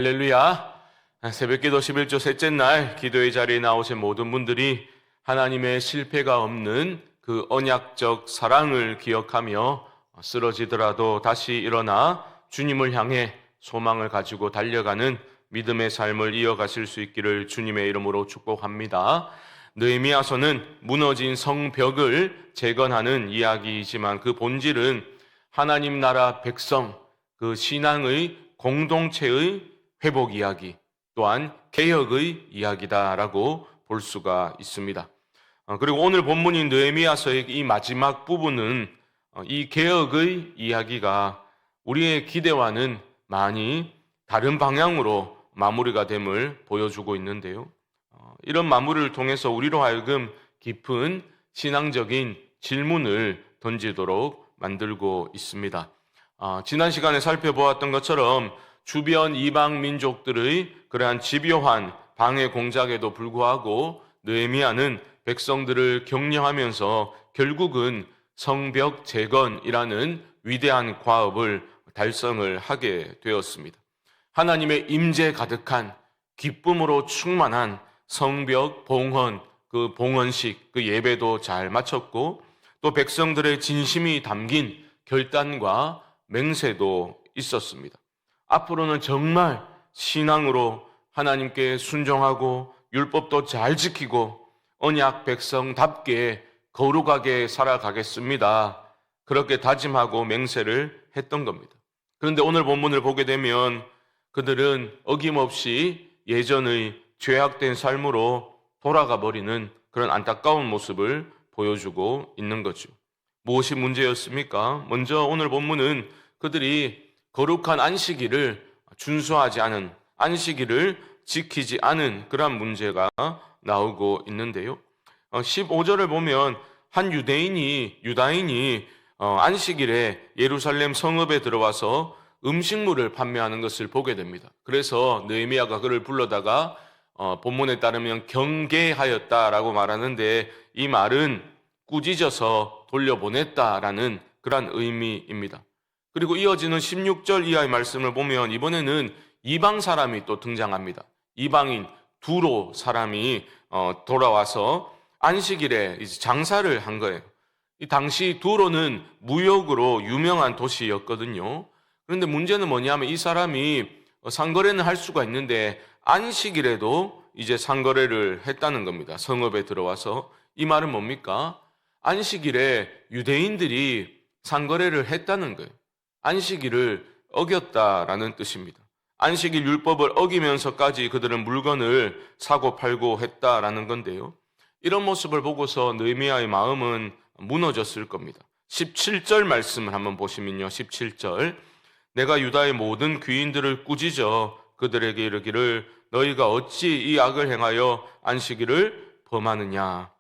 할렐루야. 새벽기도 11조 셋째 날 기도의 자리에 나오신 모든 분들이 하나님의 실패가 없는 그 언약적 사랑을 기억하며 쓰러지더라도 다시 일어나 주님을 향해 소망을 가지고 달려가는 믿음의 삶을 이어가실 수 있기를 주님의 이름으로 축복합니다. 느헤미야서는 무너진 성벽을 재건하는 이야기이지만 그 본질은 하나님 나라 백성, 그 신앙의 공동체의 회복 이야기, 또한 개혁의 이야기다라고 볼 수가 있습니다. 그리고 오늘 본문인 느헤미야서의 이 마지막 부분은 이 개혁의 이야기가 우리의 기대와는 많이 다른 방향으로 마무리가 됨을 보여주고 있는데요. 이런 마무리를 통해서 우리로 하여금 깊은 신앙적인 질문을 던지도록 만들고 있습니다. 지난 시간에 살펴보았던 것처럼 주변 이방 민족들의 그러한 집요한 방해 공작에도 불구하고 느헤미야는 백성들을 격려하면서 결국은 성벽 재건이라는 위대한 과업을 달성을 하게 되었습니다. 하나님의 임재 가득한 기쁨으로 충만한 성벽 봉헌, 그 봉헌식, 그 예배도 잘 마쳤고 또 백성들의 진심이 담긴 결단과 맹세도 있었습니다. 앞으로는 정말 신앙으로 하나님께 순종하고 율법도 잘 지키고 언약 백성답게 거룩하게 살아가겠습니다. 그렇게 다짐하고 맹세를 했던 겁니다. 그런데 오늘 본문을 보게 되면 그들은 어김없이 예전의 죄악된 삶으로 돌아가 버리는 그런 안타까운 모습을 보여주고 있는 거죠. 무엇이 문제였습니까? 먼저 오늘 본문은 그들이 거룩한 안식일을 준수하지 않은, 안식일을 지키지 않은 그런 문제가 나오고 있는데요. 15절을 보면 한 유다인이 안식일에 예루살렘 성읍에 들어와서 음식물을 판매하는 것을 보게 됩니다. 그래서 느헤미야가 그를 불러다가 본문에 따르면 경계하였다라고 말하는데 이 말은 꾸짖어서 돌려보냈다라는 그런 의미입니다. 그리고 이어지는 16절 이하의 말씀을 보면 이번에는 이방 사람이 또 등장합니다. 이방인 두로 사람이 돌아와서 안식일에 이제 장사를 한 거예요. 이 당시 두로는 무역으로 유명한 도시였거든요. 그런데 문제는 뭐냐면 이 사람이 상거래는 할 수가 있는데 안식일에도 이제 상거래를 했다는 겁니다. 성읍에 들어와서. 이 말은 뭡니까? 안식일에 유대인들이 상거래를 했다는 거예요. 안식일을 어겼다라는 뜻입니다. 안식일 율법을 어기면서까지 그들은 물건을 사고 팔고 했다라는 건데요. 이런 모습을 보고서 느헤미야의 마음은 무너졌을 겁니다. 17절 말씀을 한번 보시면요. 17절 내가 유다의 모든 귀인들을 꾸짖어 그들에게 이르기를 너희가 어찌 이 악을 행하여 안식일을 범하느냐.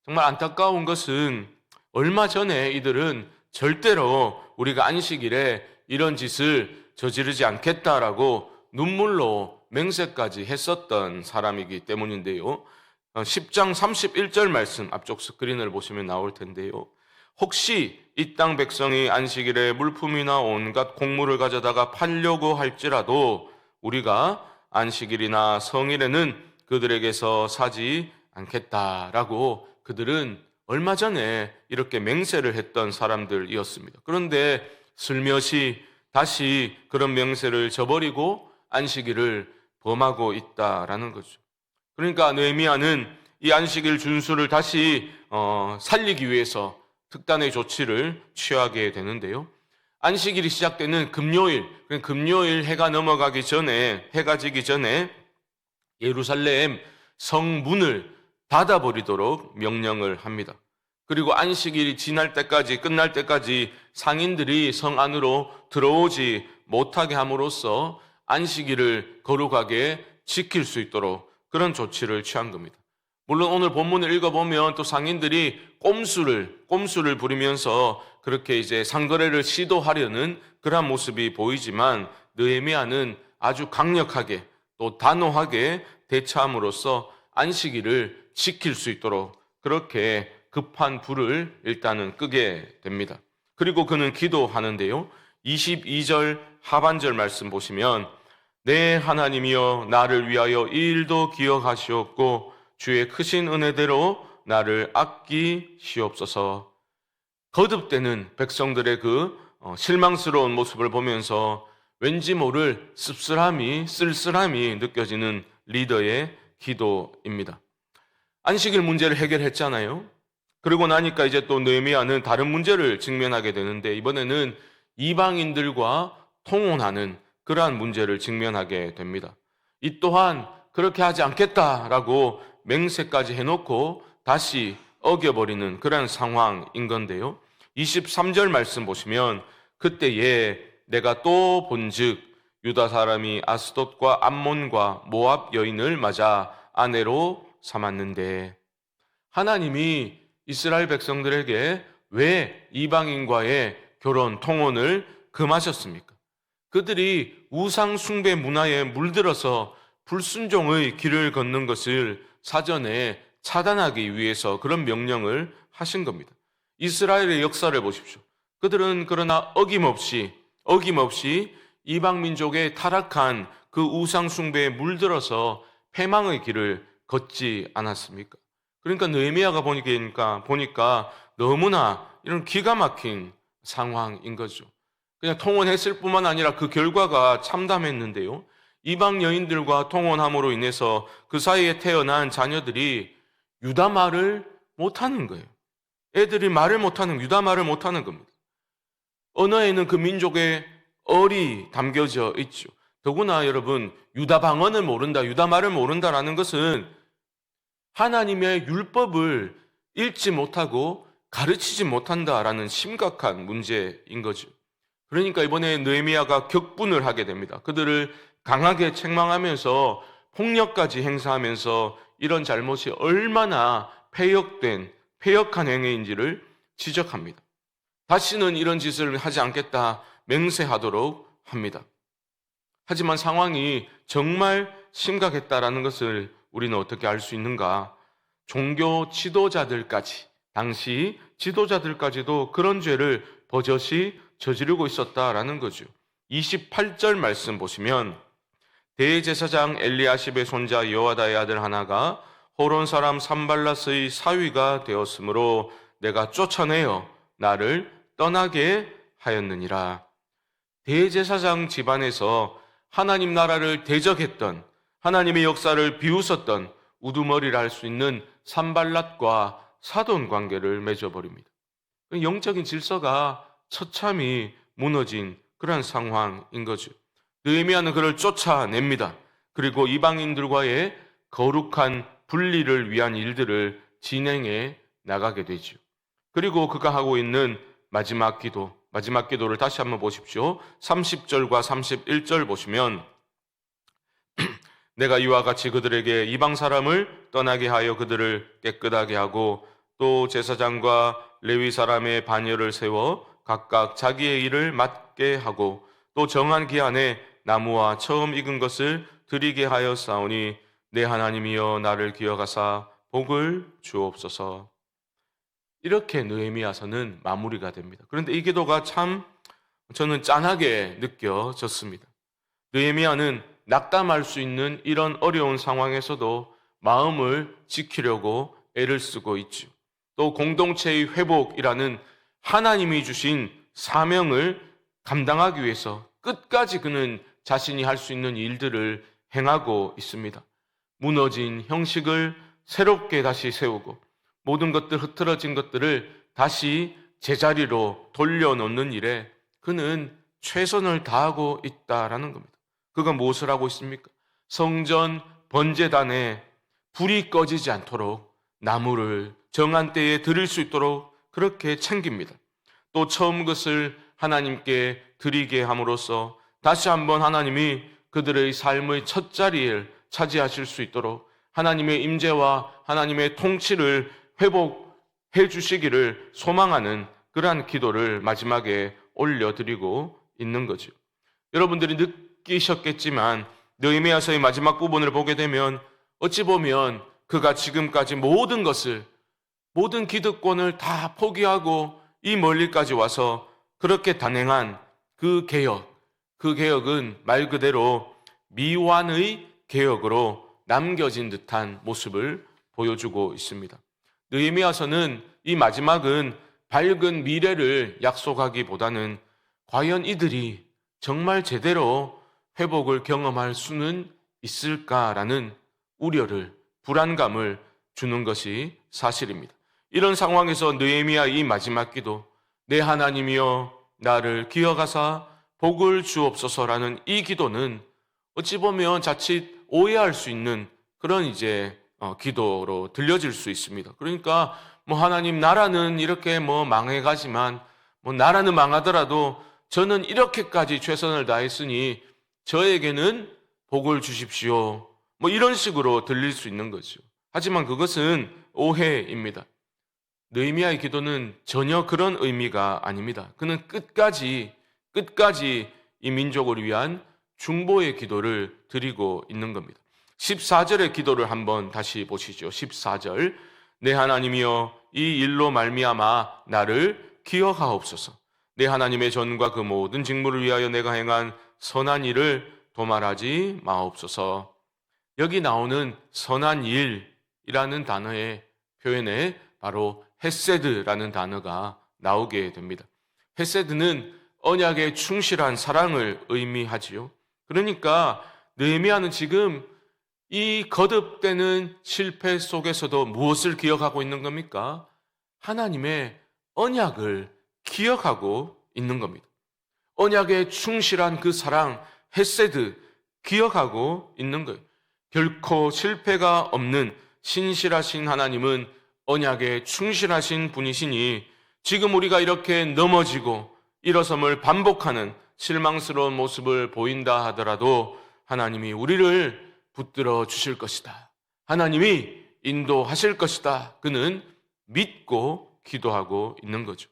정말 안타까운 것은 얼마 전에 이들은 절대로 우리가 안식일에 이런 짓을 저지르지 않겠다라고 눈물로 맹세까지 했었던 사람이기 때문인데요. 10장 31절 말씀 앞쪽 스크린을 보시면 나올 텐데요. 혹시 이 땅 백성이 안식일에 물품이나 온갖 곡물을 가져다가 팔려고 할지라도 우리가 안식일이나 성일에는 그들에게서 사지 않겠다라고 그들은 얼마 전에 이렇게 맹세를 했던 사람들이었습니다. 그런데 슬며시 다시 그런 맹세를 저버리고 안식일을 범하고 있다라는 거죠. 그러니까 느헤미야는 이 안식일 준수를 다시 살리기 위해서 특단의 조치를 취하게 되는데요. 안식일이 시작되는 금요일 해가 넘어가기 전에, 해가 지기 전에 예루살렘 성문을 닫아버리도록 명령을 합니다. 그리고 안식일이 끝날 때까지 상인들이 성 안으로 들어오지 못하게 함으로써 안식일을 거룩하게 지킬 수 있도록 그런 조치를 취한 겁니다. 물론 오늘 본문을 읽어보면 또 상인들이 꼼수를 부리면서 그렇게 이제 상거래를 시도하려는 그런 모습이 보이지만 느헤미야는 아주 강력하게 또 단호하게 대처함으로써 안식일을 지킬 수 있도록 그렇게 급한 불을 일단은 끄게 됩니다. 그리고 그는 기도하는데요. 22절 하반절 말씀 보시면 내 하나님이여 나를 위하여 이 일도 기억하시옵고 주의 크신 은혜대로 나를 아끼시옵소서. 거듭되는 백성들의 그 실망스러운 모습을 보면서 왠지 모를 쓸쓸함이 느껴지는 리더의 기도입니다. 안식일 문제를 해결했잖아요. 그러고 나니까 이제 또 느헤미야는 다른 문제를 직면하게 되는데, 이번에는 이방인들과 통혼하는 그러한 문제를 직면하게 됩니다. 이 또한 그렇게 하지 않겠다라고 맹세까지 해놓고 다시 어겨버리는 그런 상황인 건데요. 23절 말씀 보시면, 그때에 내가 또 본즉 유다 사람이 아스돗과 암몬과 모압 여인을 맞아 아내로 삼았는데, 하나님이 이스라엘 백성들에게 왜 이방인과의 결혼 통혼을 금하셨습니까? 그들이 우상 숭배 문화에 물들어서 불순종의 길을 걷는 것을 사전에 차단하기 위해서 그런 명령을 하신 겁니다. 이스라엘의 역사를 보십시오. 그들은 그러나 어김없이 이방 민족의 타락한 그 우상 숭배에 물들어서 패망의 길을 걷지 않았습니까? 그러니까 느헤미야가 보니까 너무나 이런 기가 막힌 상황인 거죠. 그냥 통혼했을 뿐만 아니라 그 결과가 참담했는데요. 이방 여인들과 통혼함으로 인해서 그 사이에 태어난 자녀들이 유다 말을 못하는 거예요. 애들이 말을 못하는, 유다 말을 못하는 겁니다. 언어에는 그 민족의 얼이 담겨져 있죠. 더구나 여러분, 유다 방언을 모른다, 유다 말을 모른다라는 것은 하나님의 율법을 읽지 못하고 가르치지 못한다라는 심각한 문제인 거죠. 그러니까 이번에 느헤미야가 격분을 하게 됩니다. 그들을 강하게 책망하면서 폭력까지 행사하면서 이런 잘못이 얼마나 패역한 행위인지를 지적합니다. 다시는 이런 짓을 하지 않겠다 맹세하도록 합니다. 하지만 상황이 정말 심각했다라는 것을 우리는 어떻게 알 수 있는가? 종교 지도자들까지, 당시 지도자들까지도 그런 죄를 버젓이 저지르고 있었다라는 거죠. 28절 말씀 보시면, 대제사장 엘리야십의 손자 여호와다의 아들 하나가 호론 사람 산발랏의 사위가 되었으므로 내가 쫓아내어 나를 떠나게 하였느니라. 대제사장 집안에서 하나님 나라를 대적했던, 하나님의 역사를 비웃었던 우두머리를 할 수 있는 산발랏과 사돈 관계를 맺어버립니다. 영적인 질서가 처참히 무너진 그런 상황인 거죠. 느헤미야는 그를 쫓아냅니다. 그리고 이방인들과의 거룩한 분리를 위한 일들을 진행해 나가게 되죠. 그리고 그가 하고 있는 마지막 기도를 다시 한번 보십시오. 30절과 31절 보시면, 내가 이와 같이 그들에게 이방 사람을 떠나게 하여 그들을 깨끗하게 하고 또 제사장과 레위 사람의 반열을 세워 각각 자기의 일을 맡게 하고 또 정한 기한에 나무와 처음 익은 것을 드리게 하여 싸우니 내 하나님이여 나를 기억하사 복을 주옵소서. 이렇게 느헤미야서는 마무리가 됩니다. 그런데 이 기도가 참 저는 짠하게 느껴졌습니다. 느헤미야는 낙담할 수 있는 이런 어려운 상황에서도 마음을 지키려고 애를 쓰고 있죠. 또 공동체의 회복이라는 하나님이 주신 사명을 감당하기 위해서 끝까지 그는 자신이 할 수 있는 일들을 행하고 있습니다. 무너진 형식을 새롭게 다시 세우고 모든 것들, 흐트러진 것들을 다시 제자리로 돌려놓는 일에 그는 최선을 다하고 있다라는 겁니다. 그가 무엇을 하고 있습니까? 성전 번제단에 불이 꺼지지 않도록 나무를 정한 때에 드릴 수 있도록 그렇게 챙깁니다. 또 처음 것을 하나님께 드리게 함으로써 다시 한번 하나님이 그들의 삶의 첫 자리를 차지하실 수 있도록 하나님의 임재와 하나님의 통치를 회복해 주시기를 소망하는 그러한 기도를 마지막에 올려드리고 있는 거죠. 여러분들이 느끼셨겠지만 느헤미야서의 마지막 부분을 보게 되면 어찌 보면 그가 지금까지 모든 기득권을 다 포기하고 이 멀리까지 와서 그렇게 단행한 그 개혁은 말 그대로 미완의 개혁으로 남겨진 듯한 모습을 보여주고 있습니다. 느헤미야서는 이 마지막은 밝은 미래를 약속하기보다는 과연 이들이 정말 제대로 회복을 경험할 수는 있을까라는 우려를, 불안감을 주는 것이 사실입니다. 이런 상황에서 느헤미야 이 마지막 기도, 내 하나님이여 나를 기억하사 복을 주옵소서라는 이 기도는 어찌 보면 자칫 오해할 수 있는 그런 기도로 들려질 수 있습니다. 그러니까 하나님, 나라는 이렇게 망해가지만 나라는 망하더라도 저는 이렇게까지 최선을 다했으니 저에게는 복을 주십시오. 이런 식으로 들릴 수 있는 거죠. 하지만 그것은 오해입니다. 느헤미야의 기도는 전혀 그런 의미가 아닙니다. 그는 끝까지 이 민족을 위한 중보의 기도를 드리고 있는 겁니다. 14절의 기도를 한번 다시 보시죠. 14절, 내 하나님이여 이 일로 말미암아 나를 기억하옵소서. 내 하나님의 전과 그 모든 직무를 위하여 내가 행한 선한 일을 도말하지 마옵소서. 여기 나오는 선한 일이라는 단어의 표현에 바로 헤세드라는 단어가 나오게 됩니다. 헤세드는 언약에 충실한 사랑을 의미하지요. 그러니까 느헤미야는 지금 이 거듭되는 실패 속에서도 무엇을 기억하고 있는 겁니까? 하나님의 언약을 기억하고 있는 겁니다. 언약에 충실한 그 사랑, 헤세드, 기억하고 있는 거예요. 결코 실패가 없는 신실하신 하나님은 언약에 충실하신 분이시니 지금 우리가 이렇게 넘어지고 일어섬을 반복하는 실망스러운 모습을 보인다 하더라도 하나님이 우리를 붙들어 주실 것이다. 하나님이 인도하실 것이다. 그는 믿고 기도하고 있는 거죠.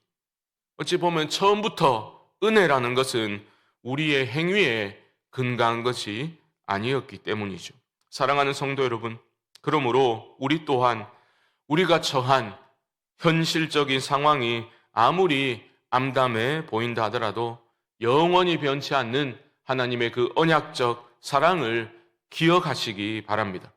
어찌 보면 처음부터 은혜라는 것은 우리의 행위에 근거한 것이 아니었기 때문이죠. 사랑하는 성도 여러분, 그러므로 우리 또한 우리가 처한 현실적인 상황이 아무리 암담해 보인다 하더라도 영원히 변치 않는 하나님의 그 언약적 사랑을 기억하시기 바랍니다.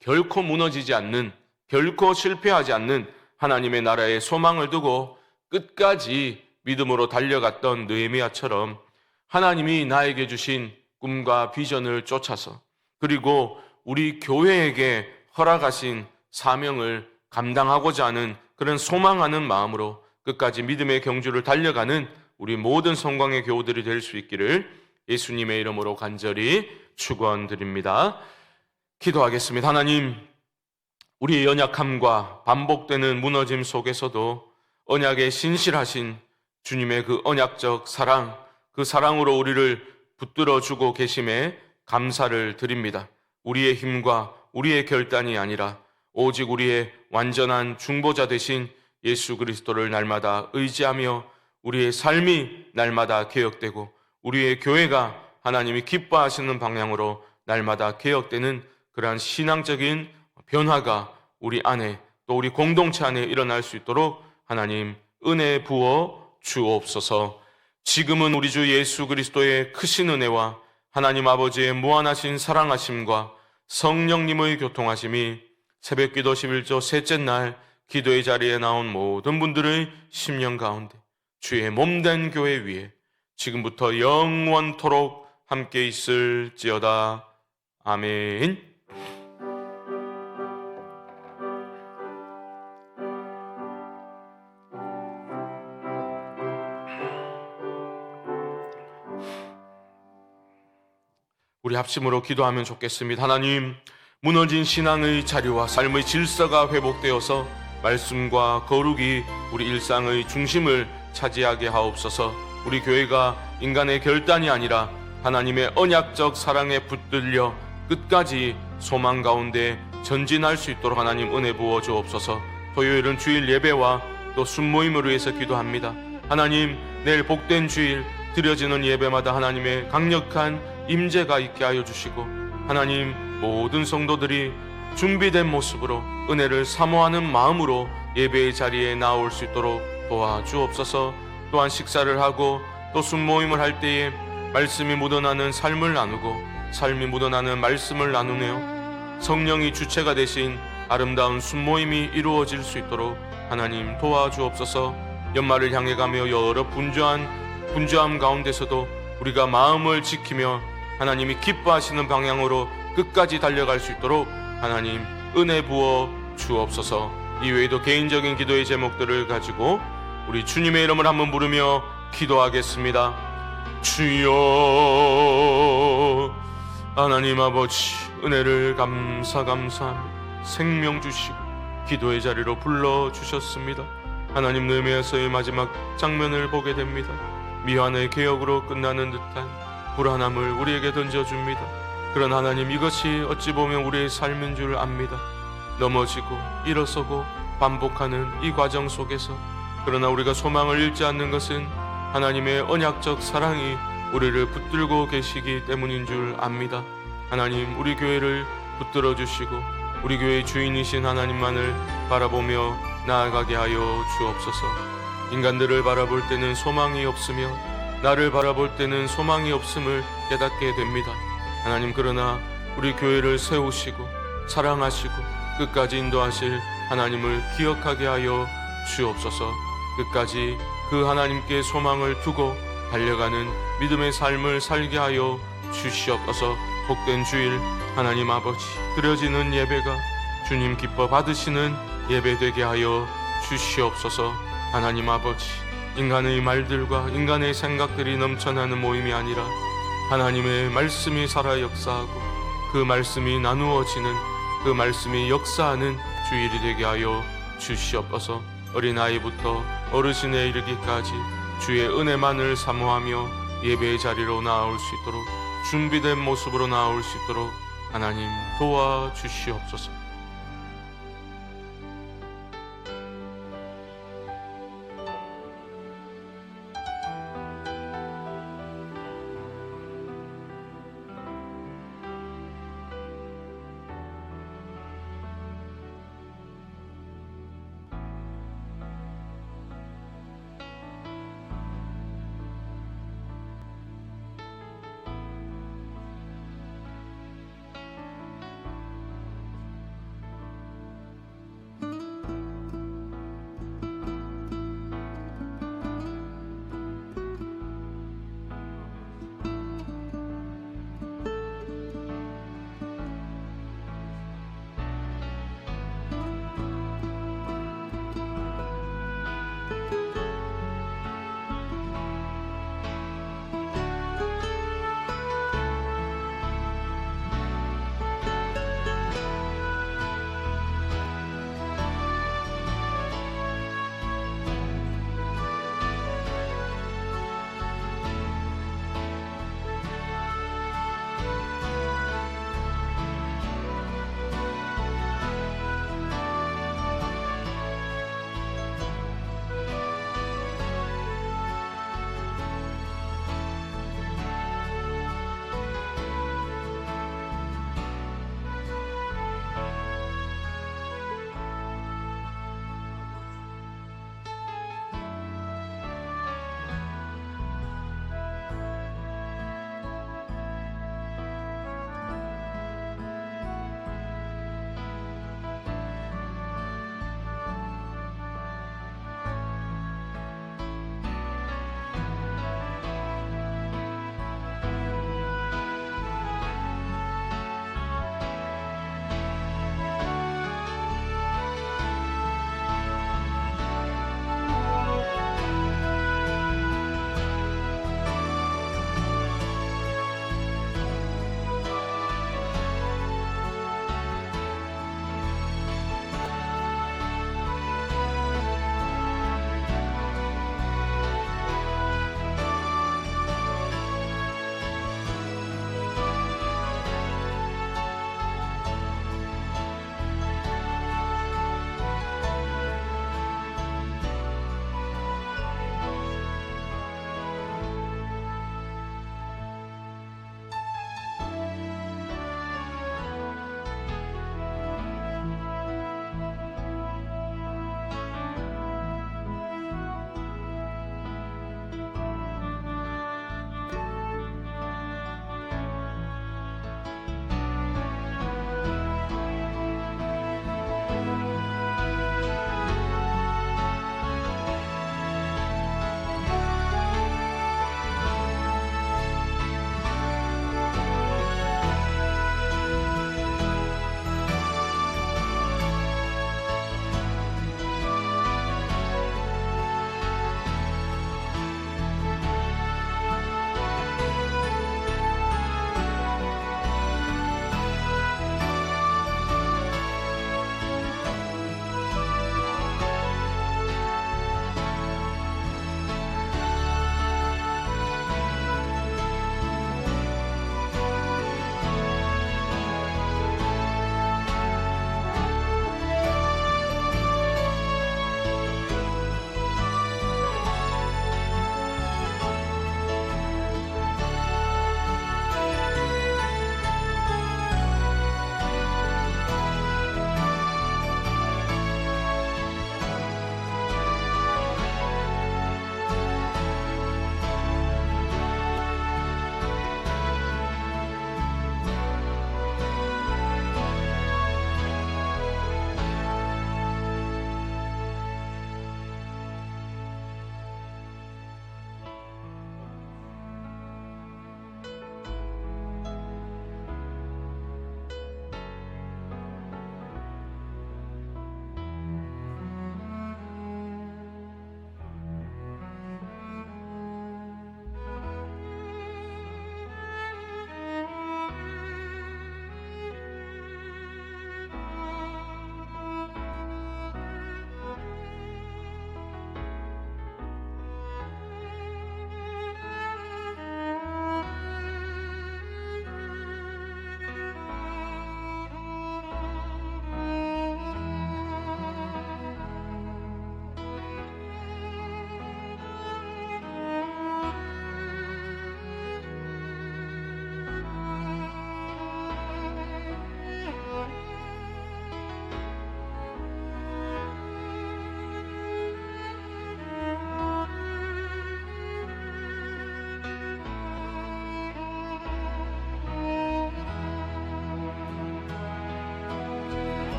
결코 무너지지 않는, 결코 실패하지 않는 하나님의 나라에 소망을 두고 끝까지 믿음으로 달려갔던 느헤미야처럼 하나님이 나에게 주신 꿈과 비전을 쫓아서 그리고 우리 교회에게 허락하신 사명을 감당하고자 하는 그런 소망하는 마음으로 끝까지 믿음의 경주를 달려가는 우리 모든 성광의 교우들이 될 수 있기를 예수님의 이름으로 간절히 축원드립니다. 기도하겠습니다. 하나님, 우리의 연약함과 반복되는 무너짐 속에서도 언약에 신실하신 주님의 그 언약적 사랑, 그 사랑으로 우리를 붙들어주고 계심에 감사를 드립니다. 우리의 힘과 우리의 결단이 아니라 오직 우리의 완전한 중보자 되신 예수 그리스도를 날마다 의지하며 우리의 삶이 날마다 개혁되고 우리의 교회가 하나님이 기뻐하시는 방향으로 날마다 개혁되는 그러한 신앙적인 변화가 우리 안에 또 우리 공동체 안에 일어날 수 있도록 하나님 은혜 부어 주옵소서. 지금은 우리 주 예수 그리스도의 크신 은혜와 하나님 아버지의 무한하신 사랑하심과 성령님의 교통하심이 새벽기도 11조 셋째 날 기도의 자리에 나온 모든 분들의 심령 가운데 주의 몸된 교회 위에 지금부터 영원토록 함께 있을지어다. 아멘. 우리 합심으로 기도하면 좋겠습니다. 하나님, 무너진 신앙의 자리와 삶의 질서가 회복되어서 말씀과 거룩이 우리 일상의 중심을 차지하게 하옵소서. 우리 교회가 인간의 결단이 아니라 하나님의 언약적 사랑에 붙들려 끝까지 소망 가운데 전진할 수 있도록 하나님 은혜 부어 주옵소서. 토요일은 주일 예배와 또 순모임을 위해서 기도합니다. 하나님, 내일 복된 주일 드려지는 예배마다 하나님의 강력한 임재가 있게 하여 주시고 하나님 모든 성도들이 준비된 모습으로 은혜를 사모하는 마음으로 예배의 자리에 나올 수 있도록 도와주옵소서. 또한 식사를 하고 또 순모임을 할 때에 말씀이 묻어나는 삶을 나누고 삶이 묻어나는 말씀을 나누네요. 성령이 주체가 되신 아름다운 순모임이 이루어질 수 있도록 하나님 도와주옵소서. 연말을 향해 가며 여러 분주함 가운데서도 우리가 마음을 지키며 하나님이 기뻐하시는 방향으로 끝까지 달려갈 수 있도록 하나님 은혜 부어 주옵소서. 이외에도 개인적인 기도의 제목들을 가지고 우리 주님의 이름을 한번 부르며 기도하겠습니다. 주여, 하나님 아버지, 은혜를 감사 생명 주시고 기도의 자리로 불러주셨습니다. 하나님, 느헤미야서의 마지막 장면을 보게 됩니다. 미완의 개혁으로 끝나는 듯한 불안함을 우리에게 던져줍니다. 그런 하나님, 이것이 어찌 보면 우리의 삶인 줄 압니다. 넘어지고 일어서고 반복하는 이 과정 속에서, 그러나 우리가 소망을 잃지 않는 것은 하나님의 언약적 사랑이 우리를 붙들고 계시기 때문인 줄 압니다. 하나님, 우리 교회를 붙들어 주시고 우리 교회의 주인이신 하나님만을 바라보며 나아가게 하여 주옵소서. 인간들을 바라볼 때는 소망이 없으며 나를 바라볼 때는 소망이 없음을 깨닫게 됩니다. 하나님, 그러나 우리 교회를 세우시고 사랑하시고 끝까지 인도하실 하나님을 기억하게 하여 주옵소서. 끝까지 그 하나님께 소망을 두고 달려가는 믿음의 삶을 살게 하여 주시옵소서. 복된 주일, 하나님 아버지, 드려지는 예배가 주님 기뻐 받으시는 예배 되게 하여 주시옵소서. 하나님 아버지, 인간의 말들과 인간의 생각들이 넘쳐나는 모임이 아니라 하나님의 말씀이 살아 역사하고 그 말씀이 나누어지는, 그 말씀이 역사하는 주일이 되게 하여 주시옵소서. 어린아이부터 어르신에 이르기까지 주의 은혜만을 사모하며 예배의 자리로 나아올 수 있도록, 준비된 모습으로 나아올 수 있도록 하나님 도와주시옵소서.